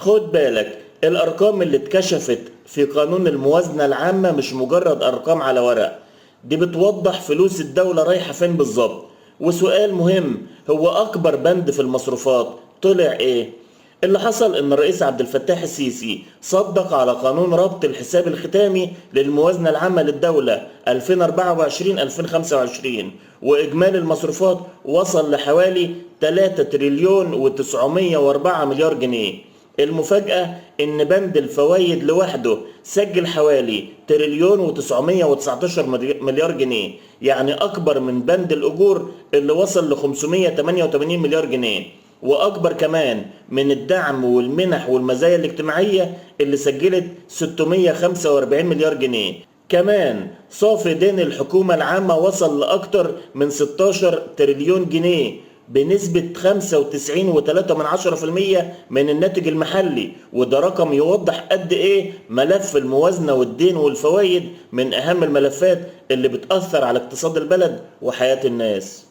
خد بالك، الأرقام اللي اتكشفت في قانون الموازنة العامة مش مجرد أرقام على ورق، دي بتوضح فلوس الدولة رايحة فين بالظبط. وسؤال مهم، هو أكبر بند في المصروفات طلع إيه؟ اللي حصل إن الرئيس عبد الفتاح السيسي صدق على قانون ربط الحساب الختامي للموازنة العامة للدولة 2024-2025، وإجمالي المصروفات وصل لحوالي 3 تريليون و904 مليار جنيه. المفاجأة إن بند الفوائد لوحده سجل حوالي تريليون و919 مليار جنيه، يعني أكبر من بند الأجور اللي وصل ل 588 مليار جنيه، وأكبر كمان من الدعم والمنح والمزايا الاجتماعية اللي سجلت 645 مليار جنيه. كمان صافي دين الحكومة العامة وصل لأكتر من 16 تريليون جنيه بنسبة 95.3% من الناتج المحلي، وده رقم يوضح قد إيه ملف الموازنة والدين والفوائد من أهم الملفات اللي بتأثر على اقتصاد البلد وحياة الناس.